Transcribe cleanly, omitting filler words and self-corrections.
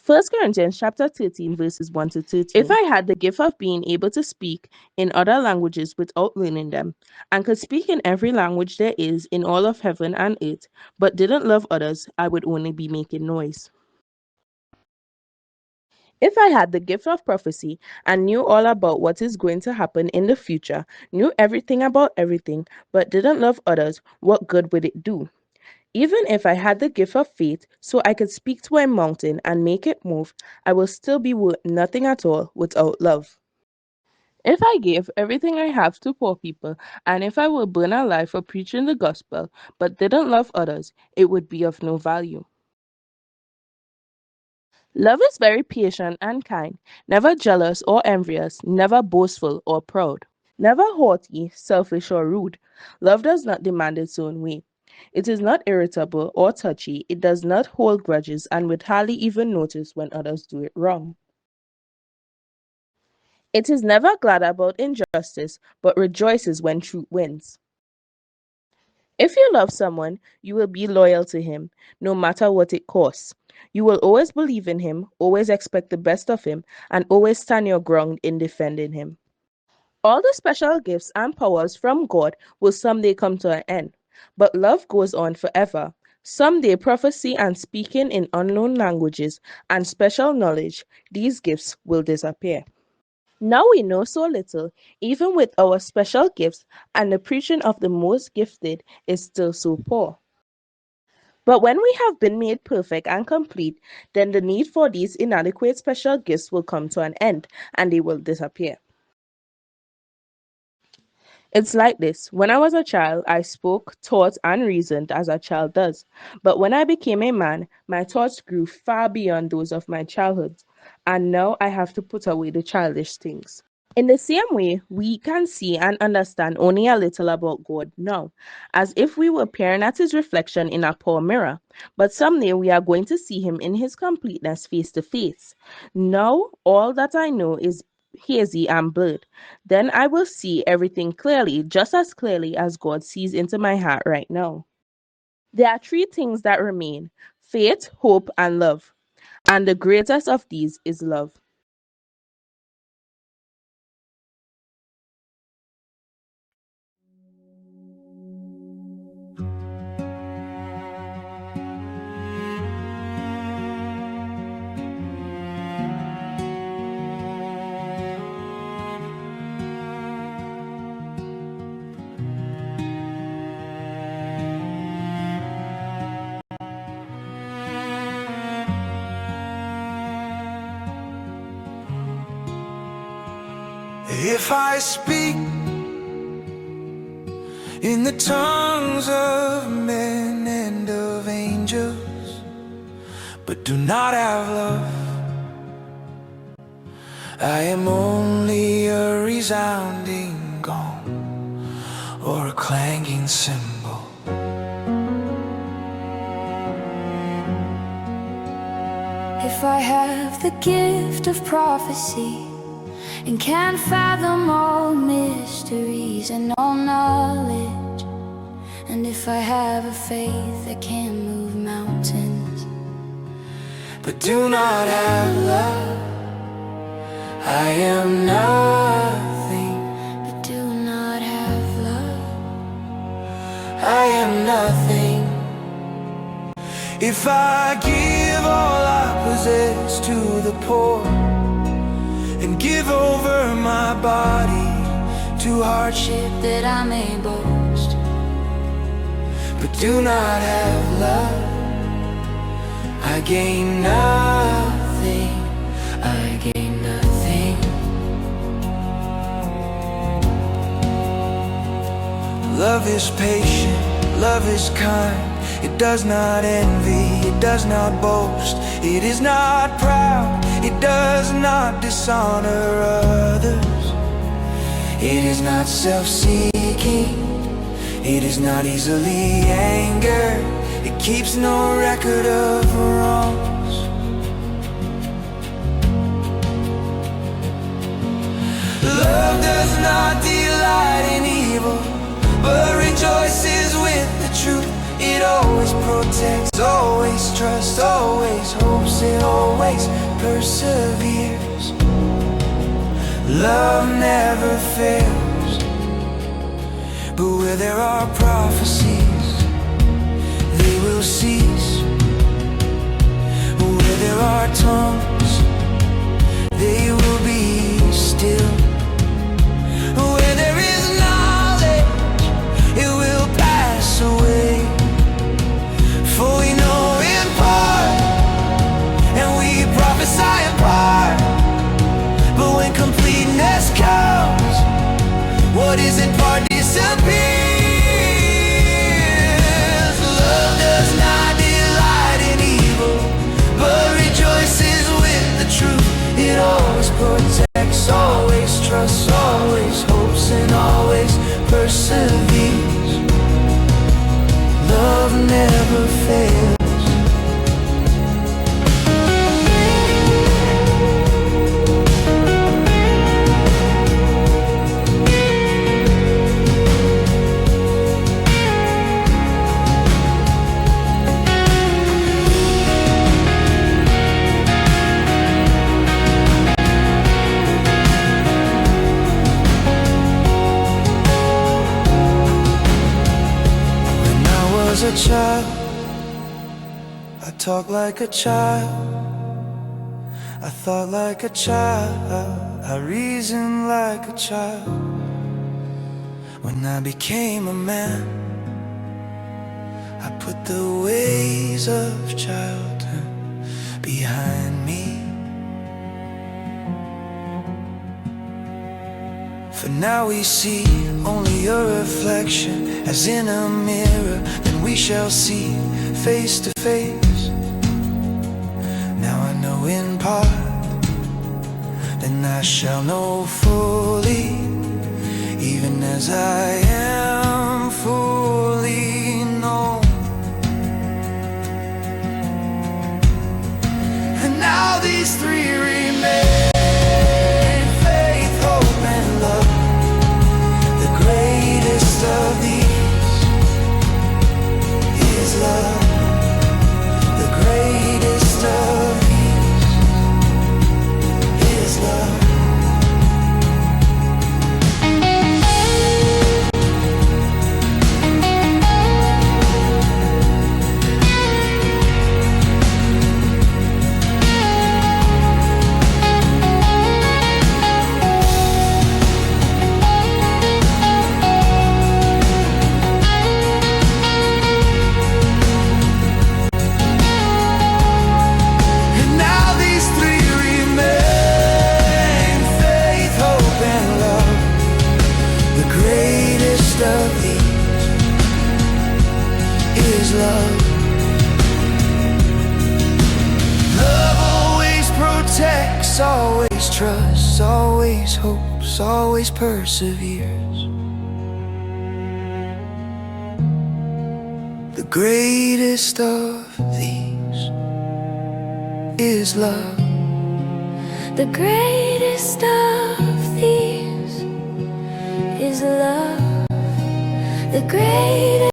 First Corinthians chapter 13, verses 1 to 13. If I had the gift of being able to speak in other languages without learning them, and could speak in every language there is in all of heaven and earth, but didn't love others, I would only be making noise. If I had the gift of prophecy and knew all about what is going to happen in the future, knew everything about everything, but didn't love others, what good would it do? Even if I had the gift of faith so I could speak to a mountain and make it move, I will still be worth nothing at all without love. If I gave everything I have to poor people, and if I were burned alive for preaching the gospel, but didn't love others, it would be of no value. Love is very patient and kind, never jealous or envious, never boastful or proud, never haughty, selfish or rude. Love does not demand its own way. It is not irritable or touchy, it does not hold grudges, and would hardly even notice when others do it wrong. It is never glad about injustice, but rejoices when truth wins. If you love someone, you will be loyal to him, no matter what it costs. You will always believe in him, always expect the best of him, and always stand your ground in defending him. All the special gifts and powers from God will someday come to an end, but love goes on forever. Someday, prophecy and speaking in unknown languages and special knowledge, these gifts will disappear. Now we know so little, even with our special gifts, and the preaching of the most gifted is still so poor. But when we have been made perfect and complete, then the need for these inadequate special gifts will come to an end, and they will disappear. It's like this. When I was a child, I spoke, thought, and reasoned as a child does. But when I became a man, my thoughts grew far beyond those of my childhood, and now I have to put away the childish things. In the same way, we can see and understand only a little about God now, as if we were peering at his reflection in a poor mirror. But someday we are going to see him in his completeness face to face. Now, all that I know is hazy and blurred. Then I will see everything clearly, just as clearly as God sees into my heart right now. There are three things that remain: faith, hope, and love. And the greatest of these is love. If I speak in the tongues of men and of angels, but do not have love, I am only a resounding gong or a clanging cymbal. If I have the gift of prophecy and can fathom all mysteries and all knowledge, and if I have a faith that can move mountains, but do not have love, I am nothing. but do not have love, I am nothing. If I give all I possess to the poor and give over my body to hardship that I may boast, but do not have love, I gain nothing. I gain nothing. Love is patient, love is kind. It does not envy, it does not boast, it is not proud, it does not dishonor others. It is not self-seeking, it is not easily angered, it keeps no record of wrongs. Love does not delight in evil, but rejoices with the truth. It It always protects, always trusts, always hopes, it always perseveres. Love never fails. But where there are prophecies, they will cease. Where there are tongues, they will be still. Where there is knowledge, it will pass away. For we know in part, and we prophesy in part. But when completeness comes, what is in part disappears. Love does not delight in evil, but rejoices with the truth. It always protects, always trusts, always hopes, and always perseveres. Love never fails. As a child, I talked like a child, I thought like a child, I reasoned like a child. When I became a man, I put the ways of childhood behind me. For now we see only a reflection, as in a mirror, then we shall see face to face. Now I know in part, then I shall know fully, even as I am fully known. And now these three remain: faith, hope, and love. The greatest of these is love. The greatest of these is love. Love. Love always protects, always trusts, always hopes, always perseveres. The greatest of these is love. The greatest of these is love. The greatest